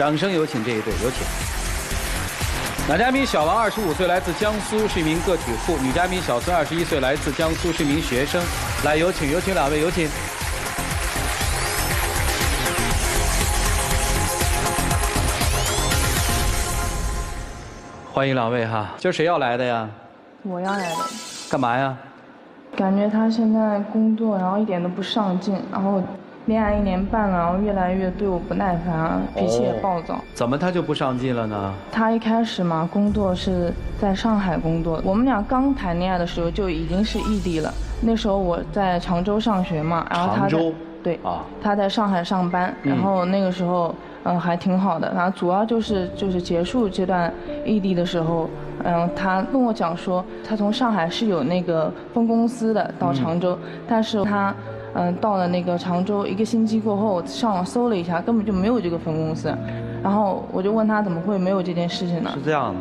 掌声有请这一对，有请。男嘉宾小王25岁，来自江苏，是一名个体户；女嘉宾小孙21岁，来自江苏，是一名学生。来，有请两位，有请。欢迎两位哈，今儿谁要来的呀？我要来的。干嘛呀？感觉他现在工作，然后一点都不上进，然后恋爱1年半了，然后越来越对我不耐烦，脾气也暴躁。怎么他就不上进了呢？他一开始嘛，工作是在上海工作，我们俩刚谈恋爱的时候就已经是异地了。那时候我在常州上学嘛，然后他在对啊，他在上海上班，然后那个时候还挺好的，然后主要就是结束这段异地的时候。他跟我讲说，他从上海是有那个分公司的到常州，但是他到了那个常州1个星期过后，上网搜了一下，根本就没有这个分公司。然后我就问他怎么会没有这件事情呢？是这样的，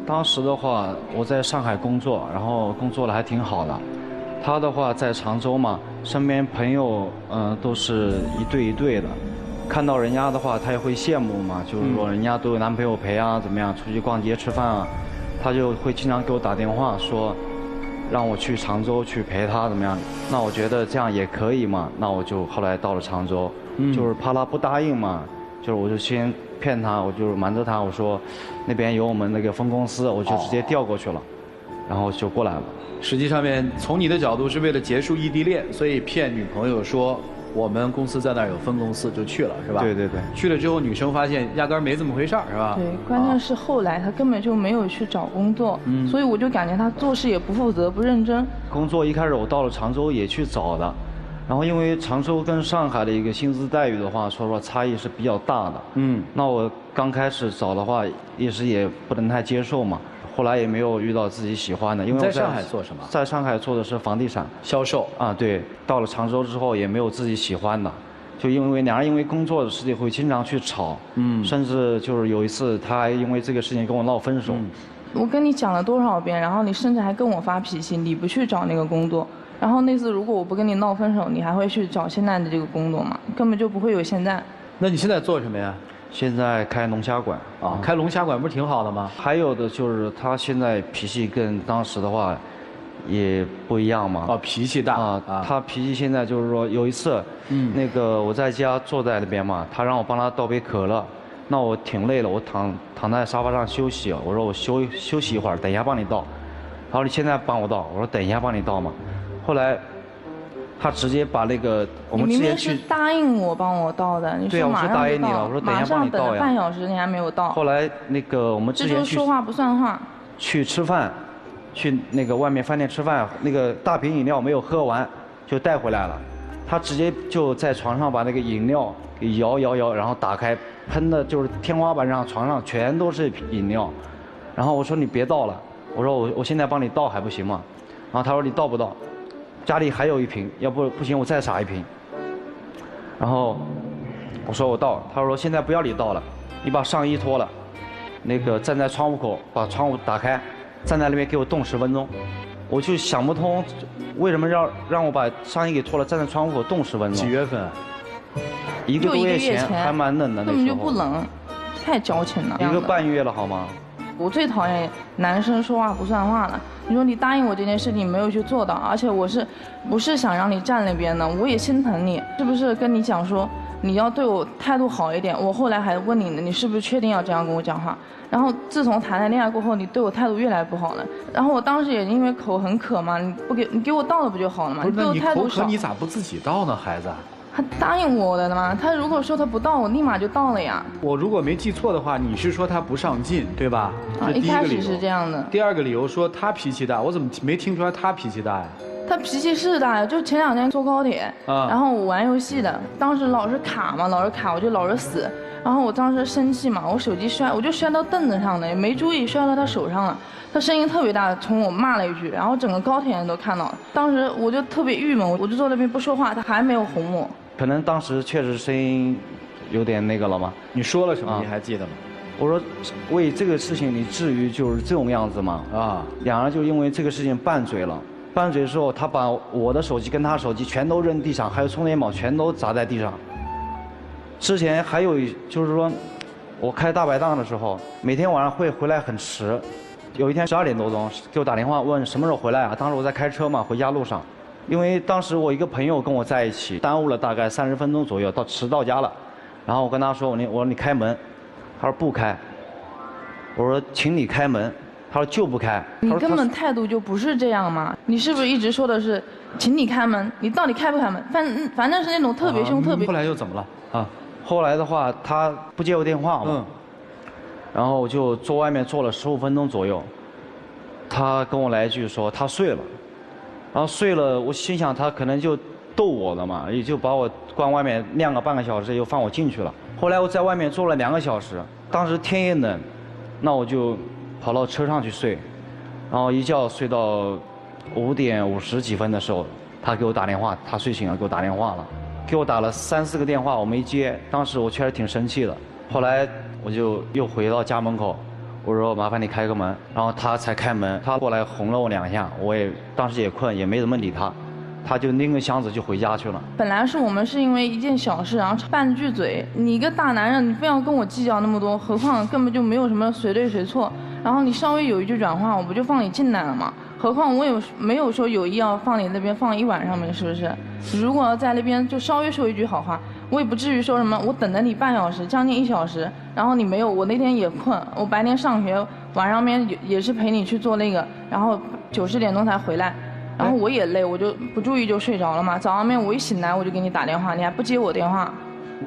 当时的话我在上海工作，然后工作的还挺好的。他的话在常州嘛，身边朋友都是一对一对的，看到人家的话他也会羡慕嘛，就是说人家都有男朋友陪啊，怎么样出去逛街吃饭啊。他就会经常给我打电话说，让我去常州去陪他怎么样？那我觉得这样也可以嘛，那我就后来到了常州，就是怕他不答应嘛，就是我就先骗他，我就瞒着他，我说那边有我们那个分公司，我就直接调过去了，然后就过来了。实际上面从你的角度是为了结束异地恋，所以骗女朋友说我们公司在那儿有分公司就去了，是吧？对对对。去了之后，女生发现压根儿没这么回事儿，是吧？对，关键是后来他根本就没有去找工作，所以我就感觉他做事也不负责、不认真。工作一开始我到了常州也去找的，然后因为常州跟上海的一个薪资待遇的话，说实话差异是比较大的。那我刚开始找的话，一时也不能太接受嘛。后来也没有遇到自己喜欢的，因为我在上海做什么？在上海做的是房地产销售啊，对。到了常州之后也没有自己喜欢的，就因为两人因为工作的事情会经常去吵，甚至就是有一次他还因为这个事情跟我闹分手。我跟你讲了多少遍，然后你甚至还跟我发脾气，你不去找那个工作。然后那次如果我不跟你闹分手，你还会去找现在的这个工作吗？根本就不会有现在。那你现在做什么呀？现在开龙虾馆啊，开龙虾馆不是挺好的吗？还有的就是他现在脾气跟当时的话也不一样嘛。哦，脾气大啊。他脾气现在就是说有一次，那个我在家坐在那边嘛，他让我帮他倒杯可乐，那我挺累了，我躺在沙发上休息，我说我休息一会儿，等一下帮你倒。他说你现在帮我倒，我说等一下帮你倒嘛。后来。他直接把那个我们之前去，你明明是答应我帮我倒的，你说马上就倒，对啊，我说答应你了，我说等一下帮你倒呀。马上等了半小时，你还没有倒。后来那个我们之前去，这就是说话不算话。去吃饭，去那个外面饭店吃饭，那个大瓶饮料没有喝完，就带回来了。他直接就在床上把那个饮料给摇，然后打开，喷的就是天花板上、床上全都是饮料。然后我说你别倒了，我说我现在帮你倒还不行吗？然后他说你倒不倒？家里还有一瓶，要不行我再撒一瓶。然后我说我倒，他说现在不要你倒了，你把上衣脱了，那个站在窗户口把窗户打开，站在那边给我冻10分钟。我就想不通，为什么让我把上衣给脱了，站在窗户口冻10分钟？几月份？1个多月前，还蛮冷的那时候。根本就不冷，太矫情了。1个半月了好吗？我最讨厌男生说话不算话了。你说你答应我这件事情没有去做到，而且不是想让你站那边的，我也心疼你，是不是跟你讲说你要对我态度好一点？我后来还问你呢，你是不是确定要这样跟我讲话？然后自从谈了恋爱过后，你对我态度越来越不好了。然后我当时也因为口很渴嘛，你给我倒了不就好了嘛？不是，对我态度少。你口渴你咋不自己倒呢，孩子？他答应我的嘛，他如果说他不到，我立马就到了呀。我如果没记错的话，你是说他不上进，对吧？啊，一开始是这样的。第二个理由说他脾气大，我怎么没听出来他脾气大呀？他脾气是大呀，就前2天坐高铁，然后我玩游戏的，当时老是卡嘛，我就老是死。然后我当时生气嘛，我手机我就摔到凳子上的，也没注意摔到他手上了。他声音特别大，冲我骂了一句，然后整个高铁人都看到了。当时我就特别郁闷，我就坐那边不说话，他还没有哄我。可能当时确实声音有点那个了吗？你说了什么？你还记得吗？我说为这个事情你至于就是这种样子吗？两人就因为这个事情拌嘴了。拌嘴的时候，他把我的手机跟他手机全都扔地上，还有充电宝全都砸在地上。之前还有就是说，我开大排档的时候，每天晚上会回来很迟。有一天12点多钟给我打电话问什么时候回来啊？当时我在开车嘛，回家路上。因为当时我一个朋友跟我在一起，耽误了大概30分钟左右，迟到家了。然后我跟他说，我说你开门，他说不开。我说请你开门，他说就不开。你根本态度就不是这样嘛？你是不是一直说的是，请你开门？你到底开不开门？反正是那种特别凶、特别。后来又怎么了啊？后来的话，他不接我电话嘛，然后我就坐外面坐了15分钟左右。他跟我来一句说他睡了。然后睡了，我心想他可能就逗我了嘛，也就把我关外面晾个半个小时，又放我进去了。后来我在外面坐了2个小时，当时天也冷，那我就跑到车上去睡，然后一觉睡到5点50几分的时候，他给我打电话，他睡醒了给我打电话了，给我打了3、4个电话，我没接，当时我确实挺生气的。后来我就又回到家门口。我说麻烦你开个门，然后他才开门，他过来哄了我2下，我也当时也困，也没怎么理他，他就拎个箱子就回家去了。本来是我们是因为一件小事，然后拌句嘴，你一个大男人，你非要跟我计较那么多，何况根本就没有什么谁对谁错，然后你稍微有一句软话，我不就放你进来了吗？何况我也没有说有意要放你那边放1晚上没，是不是？如果要在那边就稍微说一句好话，我也不至于说什么我等了你半小时，将近1小时，然后你没有，我那天也困，我白天上学，晚上面也是陪你去做那个，然后9、10点钟才回来，然后我也累，我就不注意就睡着了嘛。早上面我一醒来我就给你打电话，你还不接我电话。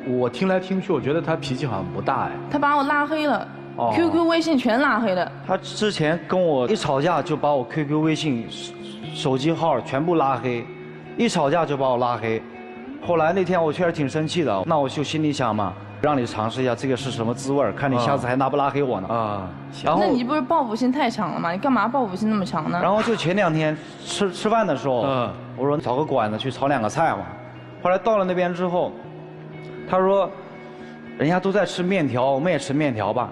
我听来听去，我觉得他脾气好像不大哎。他把我拉黑了。QQ 微信全拉黑了。他之前跟我一吵架就把我 QQ 微信、手机号全部拉黑，一吵架就把我拉黑。后来那天我确实挺生气的，那我就心里想嘛，让你尝试一下这个是什么滋味，看你下次还拉不拉黑我呢。然后那你不是报复心太强了吗？你干嘛报复心那么强呢？然后就前2天吃饭的时候，我说找个馆子去炒2个菜嘛。后来到了那边之后，他说，人家都在吃面条，我们也吃面条吧。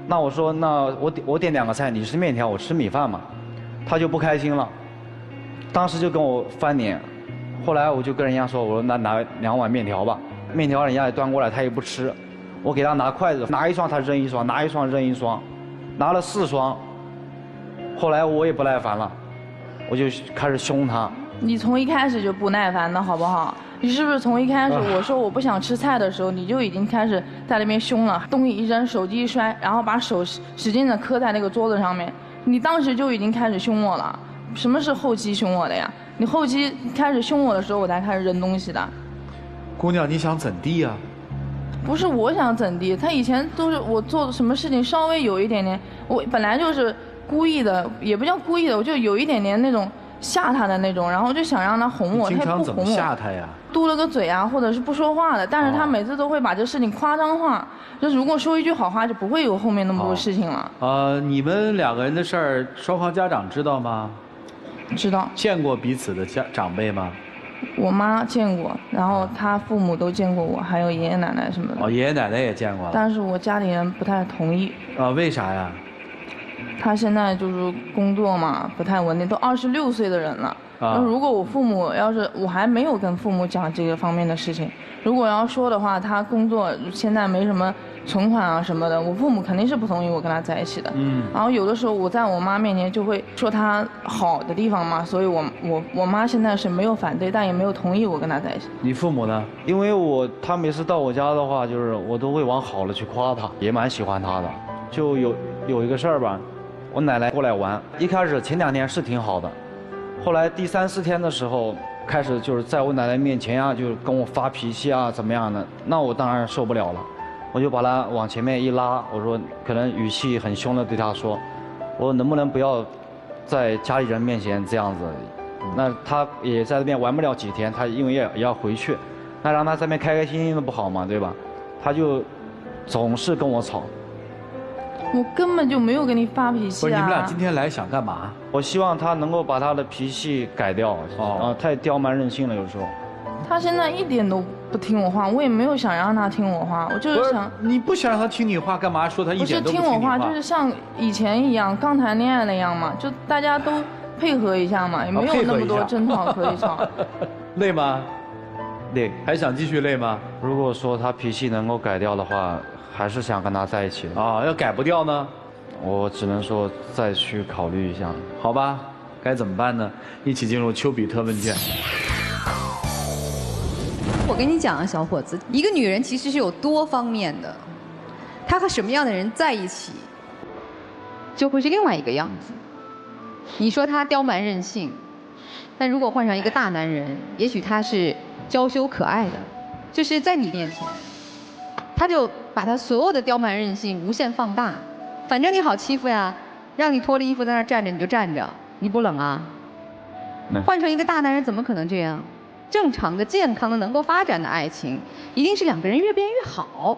那我说，那我点2个菜，你吃面条，我吃米饭嘛，他就不开心了，当时就跟我翻脸。后来我就跟人家说，我说那拿2碗面条吧，面条人家也端过来，他也不吃，我给他拿筷子，拿1双他扔1双，拿1双扔1双，拿了4双。后来我也不耐烦了，我就开始凶他。你从一开始就不耐烦的好不好？你是不是从一开始我说我不想吃菜的时候，你就已经开始在那边凶了，东西一扔，手机一摔，然后把手使劲的磕在那个桌子上面，你当时就已经开始凶我了。什么是后期凶我的呀？你后期开始凶我的时候，我才开始扔东西的。姑娘，你想怎地呀？不是我想怎地，他以前都是我做什么事情稍微有一点点，我本来就是故意的，也不叫故意的，我就有一点点那种吓他的那种，然后就想让他哄我，他也不哄我。经常怎么吓他呀？嘟了个嘴啊，或者是不说话的，但是他每次都会把这事情夸张化。就如果说一句好话，就不会有后面那么多事情了。你们2个人的事儿，双方家长知道吗？知道。见过彼此的长辈吗？我妈见过，然后他父母都见过我，还有爷爷奶奶什么的。爷爷奶奶也见过了。但是我家里人不太同意。为啥呀？他现在就是工作嘛，不太稳定，都26岁的人了。如果我父母要是我还没有跟父母讲这个方面的事情，如果要说的话，他工作现在没什么存款啊什么的，我父母肯定是不同意我跟他在一起的。然后有的时候我在我妈面前就会说他好的地方嘛，所以我妈现在是没有反对，但也没有同意我跟他在一起。你父母呢？因为他每次到我家的话，就是我都会往好了去夸他，也蛮喜欢他的。就有一个事儿吧，我奶奶过来玩，一开始前2天是挺好的。后来第3、4天的时候，开始就是在我奶奶面前啊，就是跟我发脾气啊，怎么样的？那我当然受不了了，我就把她往前面一拉，我说可能语气很凶的对她说，我说能不能不要在家里人面前这样子？那她也在那边玩不了几天，她因为也要回去，那让她在那边开开心心的不好嘛，对吧？她就总是跟我吵。我根本就没有跟你发脾气啊！不是，你们俩今天来想干嘛？我希望他能够把他的脾气改掉。太刁蛮任性了，有时候。他现在一点都不听我话，我也没有想让他听我话，我就是想。你不想让他听你话，干嘛说他一点都不听你话？不是听我话，就是像以前一样，刚谈恋爱那样嘛，就大家都配合一下嘛，也没有那么多争吵可以吵。累吗？累。还想继续累吗？如果说他脾气能够改掉的话，还是想跟他在一起的。啊，要改不掉呢？我只能说再去考虑一下。好吧，该怎么办呢？一起进入丘比特问卷。我跟你讲啊，小伙子，一个女人其实是有多方面的，她和什么样的人在一起，就会是另外一个样子。你说她刁蛮任性，但如果换上一个大男人，也许她是娇羞可爱的，就是在你面前，他就把他所有的刁蛮任性无限放大。反正你好欺负呀，让你脱了衣服在那儿站着你就站着，你不冷啊？换成一个大男人怎么可能这样？正常的、健康的、能够发展的爱情，一定是两个人越变越好。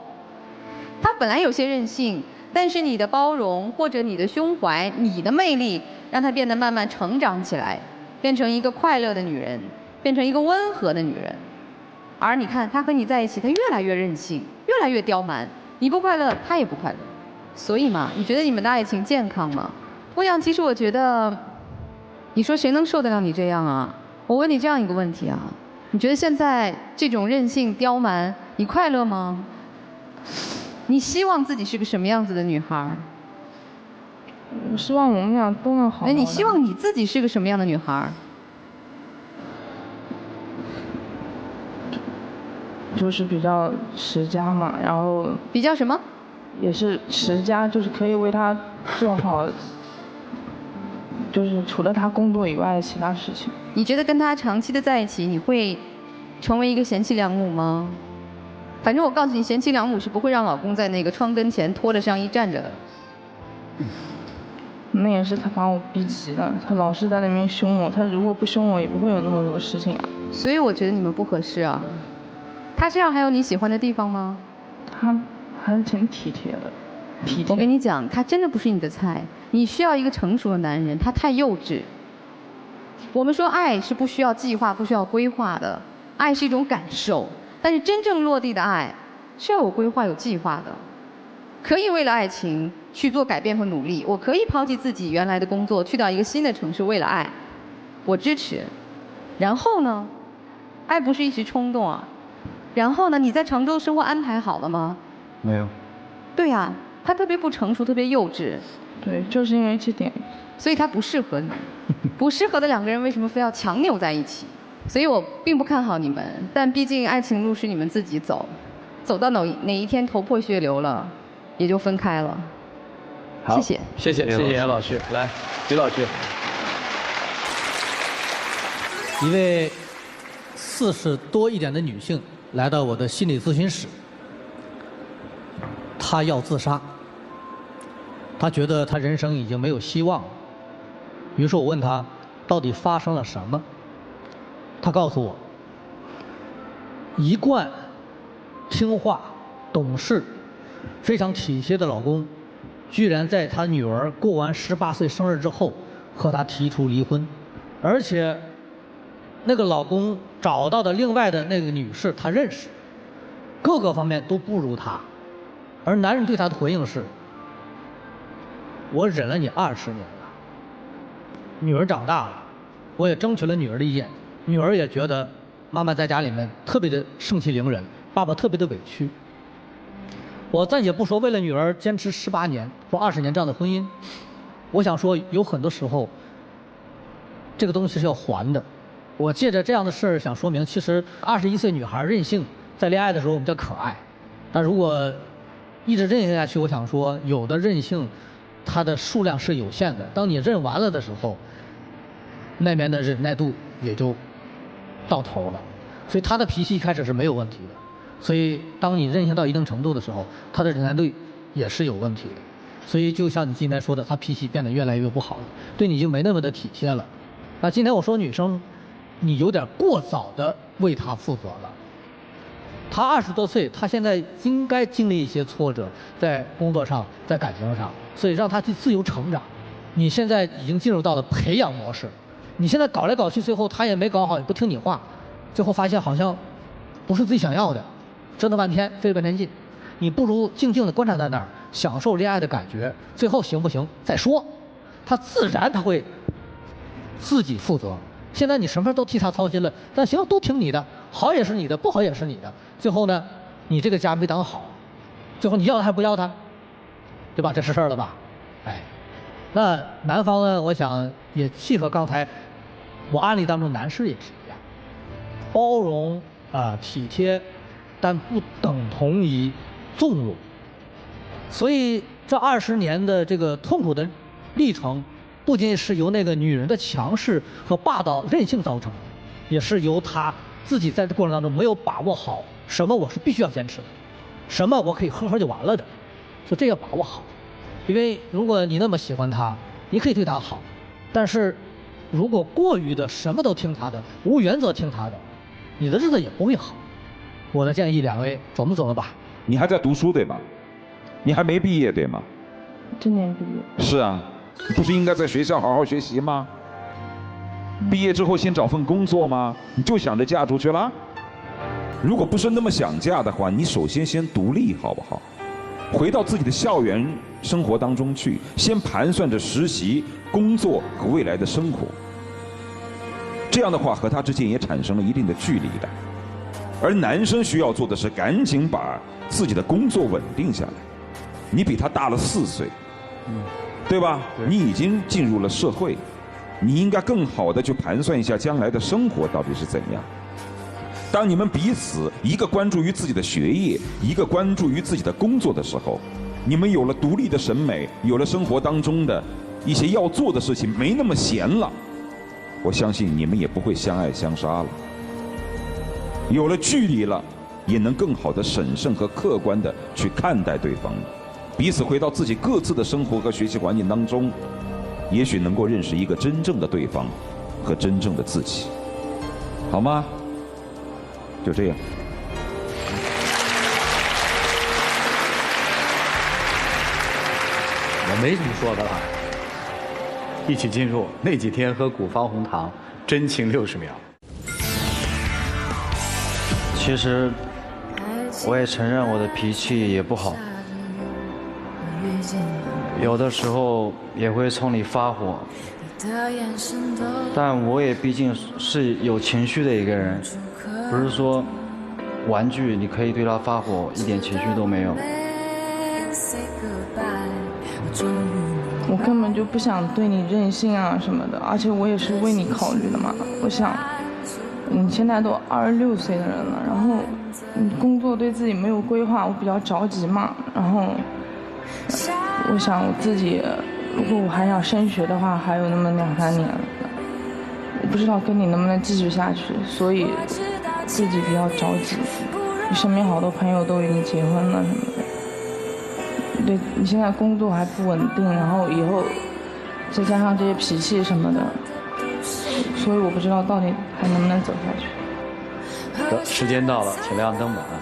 他本来有些任性，但是你的包容或者你的胸怀、你的魅力，让他变得慢慢成长起来，变成一个快乐的女人，变成一个温和的女人。而你看他和你在一起，他越来越任性，越来越刁蛮，你不快乐，他也不快乐。所以嘛，你觉得你们的爱情健康吗？欧阳，其实我觉得，你说谁能受得了你这样啊？我问你这样一个问题啊，你觉得现在这种任性刁蛮，你快乐吗？你希望自己是个什么样子的女孩？我希望我们俩都能好。哎，你希望你自己是个什么样的女孩？就是比较持家嘛，然后比较什么？也是持家，就是可以为他做好，就是除了他工作以外的其他事情。你觉得跟他长期的在一起，你会成为一个贤妻良母吗？反正我告诉你，贤妻良母是不会让老公在那个窗跟前脱着上衣站着的。那也是他把我逼急了，他老是在那边凶我，他如果不凶我，也不会有那么多事情。所以我觉得你们不合适啊。他这样还有你喜欢的地方吗？他还是挺体贴的。体贴。我跟你讲，他真的不是你的菜。你需要一个成熟的男人，他太幼稚。我们说爱是不需要计划、不需要规划的，爱是一种感受。但是真正落地的爱是要有规划、有计划的。可以为了爱情去做改变和努力，我可以抛弃自己原来的工作，去到一个新的城市，为了爱，我支持。然后呢，爱不是一时冲动啊。然后呢，你在常州生活安排好了吗？没有。对呀，他特别不成熟，特别幼稚。对，就是因为这点，所以他不适合你。不适合的两个人为什么非要强扭在一起？所以我并不看好你们，但毕竟爱情路是你们自己走，走到哪一天头破血流了，也就分开了。好，谢谢，谢谢严老师，来，李老师。一位40多一点的女性来到我的心理咨询室，她要自杀，她觉得她人生已经没有希望了。于是我问她到底发生了什么，她告诉我，一贯听话、懂事、非常体贴的老公，居然在她女儿过完18岁生日之后和她提出离婚，而且那个老公找到的另外的那个女士他认识，各个方面都不如她，而男人对她的回应是：我忍了你20年了。女儿长大了，我也争取了女儿的意见，女儿也觉得妈妈在家里面特别的盛气凌人，爸爸特别的委屈。我暂且不说为了女儿坚持18年或20年这样的婚姻，我想说有很多时候这个东西是要还的。我借着这样的事儿想说明，其实21岁女孩任性，在恋爱的时候我们叫可爱，但如果一直任性下去，我想说有的任性它的数量是有限的，当你任完了的时候，那边的忍耐度也就到头了。所以他的脾气一开始是没有问题的，所以当你任性到一定程度的时候，他的忍耐度也是有问题的。所以就像你今天说的，他脾气变得越来越不好了，对你就没那么的体贴了。那今天我说女生，你有点过早的为他负责了。他20多岁，他现在应该经历一些挫折，在工作上，在感情上，所以让他去自由成长。你现在已经进入到了培养模式，你现在搞来搞去，最后他也没搞好，也不听你话，最后发现好像不是自己想要的，折腾半天，费了半天劲。你不如静静的观察在那儿，享受恋爱的感觉，最后行不行再说，他自然他会自己负责。现在你什么事都替他操心了，但行都听你的，好也是你的，不好也是你的。最后呢，你这个家没当好，最后你要他还不要他，对吧？这是事儿了吧？哎，那男方呢？我想也契合刚才我案例当中男士也是一样，包容体贴，但不等同于纵容。所以这20年的这个痛苦的历程，不仅是由那个女人的强势和霸道任性造成的，也是由她自己在这过程当中没有把握好什么我是必须要坚持的，什么我可以呵呵就完了的，所以这要把握好。因为如果你那么喜欢他，你可以对他好，但是如果过于的什么都听他的，无原则听他的，你的日子也不会好。我的建议2位琢磨琢磨吧。你还在读书对吧？你还没毕业对吗？今年毕业。是啊，你不是应该在学校好好学习吗？毕业之后先找份工作吗？你就想着嫁出去了？如果不是那么想嫁的话，你首先先独立好不好？回到自己的校园生活当中去，先盘算着实习、工作和未来的生活。这样的话，和他之间也产生了一定的距离感。而男生需要做的是赶紧把自己的工作稳定下来。你比他大了4岁，对吧？你已经进入了社会，你应该更好的去盘算一下将来的生活到底是怎样。当你们彼此一个关注于自己的学业，一个关注于自己的工作的时候，你们有了独立的审美，有了生活当中的一些要做的事情，没那么闲了，我相信你们也不会相爱相杀了。有了距离了，也能更好的审慎和客观的去看待对方了。彼此回到自己各自的生活和学习环境当中，也许能够认识一个真正的对方和真正的自己，好吗？就这样。我没什么说的了，一起进入那几天喝古方红糖，真情60秒。其实我也承认我的脾气也不好，有的时候也会冲你发火，但我也毕竟是有情绪的一个人，不是说玩具你可以对它发火，一点情绪都没有。我根本就不想对你任性啊什么的，而且我也是为你考虑的嘛。我想，你现在都26岁的人了，然后你工作对自己没有规划，我比较着急嘛。然后，我想我自己，如果我还想升学的话，还有那么2、3年了，我不知道跟你能不能继续下去，所以自己比较着急。你身边好多朋友都已经结婚了什么的。对，你现在工作还不稳定，然后以后再加上这些脾气什么的，所以我不知道到底还能不能走下去。得，时间到了，请亮灯吧啊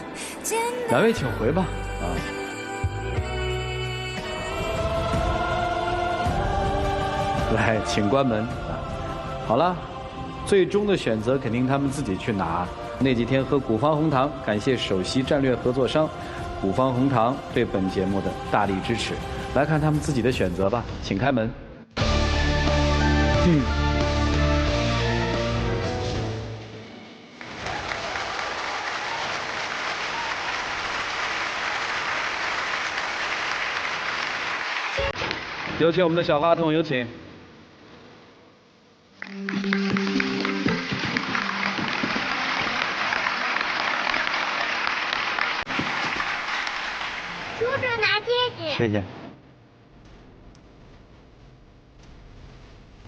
！2位请回吧啊！来，请关门啊！好了，最终的选择肯定他们自己去拿。那几天喝古方红糖，感谢首席战略合作商古方红糖对本节目的大力支持。来看他们自己的选择吧，请开门。有请我们的小话筒，有请。叔叔拿戒指。谢谢。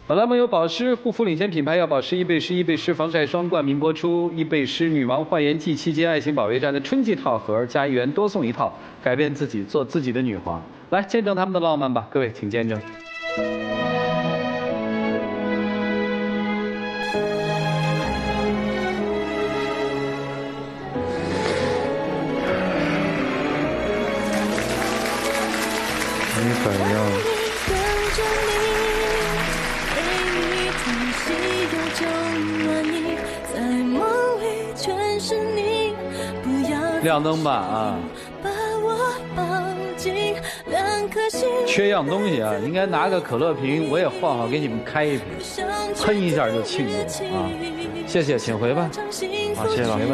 本栏目由保湿护肤领先品牌药保湿、易贝诗、易贝诗防晒霜冠名播出。易贝诗女王焕颜季期间爱情保卫战的春季套盒，加1元多送1套，改变自己，做自己的女皇。来见证他们的浪漫吧，各位请见证。你怎样？亮灯吧啊！缺样东西啊，应该拿个可乐瓶，我也换好给你们开一瓶，喷一下就庆祝啊！谢谢，请回吧。好，谢谢老师。